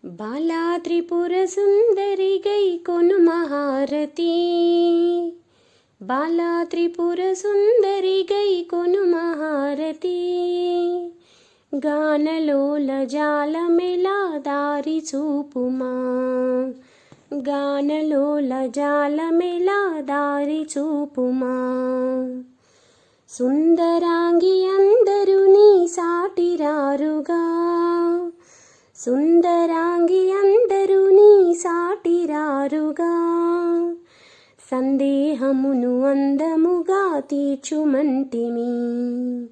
బాలా త్రిపుర సుందరి గై కొను మహారతి. బాలా త్రిపుర సుందరి గై కొను మహారతి. గానలోల జాలమెలా దారి చూపుమా. గానలోల జాలమెలా దారి చూపుమా. సుందరాంగి అందరూ నీ సాటిరారుగా. సుందరాంగి అందరూ నీ సాటిరారుగా. సందేహమును అందముగా తీర్చుమంటిమి.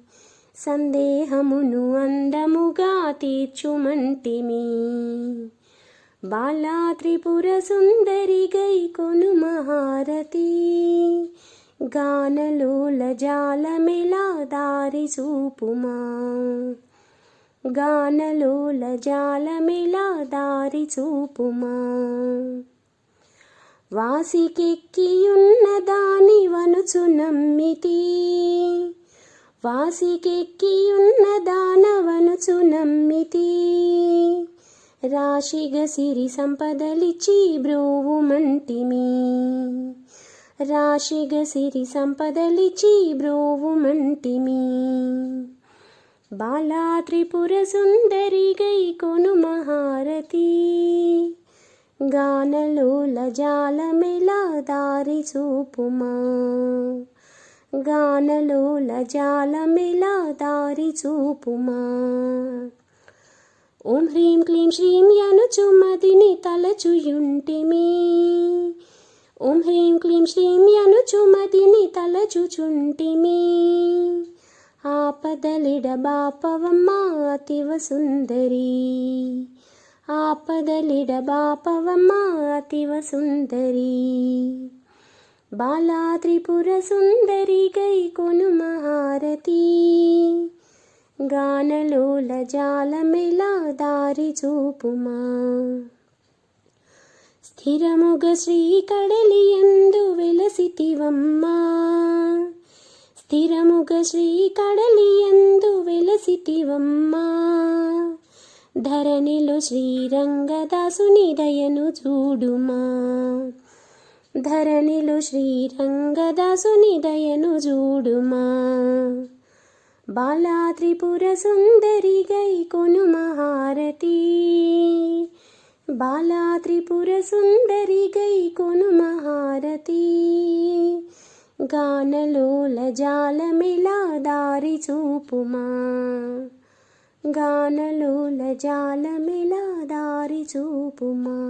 సందేహమును అందముగా తీర్చుమంటిమి. బాలా త్రిపుర సుందరి గై కొను మహారతి. గానలోల జాలమెలా దారి చూపుమా. గానలోల జాలమెలా దారి చూపుమా. వాసికెక్కియున్న దాని వనుచు నమ్మితి. వాసికెక్కియున్న దానవనుచు నమ్మితి. రాశిగ సిరి సంపదలిచ్చి బ్రోవుమంటిమి. రాశిగ సిరి సంపదలిచ్చి బ్రోవుమంటిమి. బాలా త్రిపుర సుందరి గై కొను మహారతి. గానలోల జాలమెలా దారి చూపుమా. గానలోల జాలమెలా దారి చూపుమా. ఓం హ్రీం క్లీం శ్రీం యనుచు మదిని తలచుయుంటిమి. ఓం హ్రీం క్లీం శ్రీం యనుచు మదిని తలచుచుంటిమి. ఆపదలిడబాపవమ్మ అతివ సుందరి. ఆపదలిడబాపవమ్మ అతివ సుందరి. బాలా త్రిపుర సుందరి గై కొను మహారతి. గానలోల జాలమెలా దారి చూపుమా. స్థిరముగ శ్రీ కడలియందు వెలసితివమ్మా. స్థిరముగ శ్రీ కడలియందు వెలసితివమ్మా. ధరణిలో శ్రీరంగదాసుని దయను చూడుమా. ధరణిలో శ్రీరంగదాసుని దయను చూడుమా. బాలా త్రిపుర సుందరి గై కొను మహారతి. బాలా త్రిపుర సుందరి గై కొను మహారతి. గానలోల జాలమెలా దారి చూపుమా. గానలోల జాలమెలా దారి చూపుమా.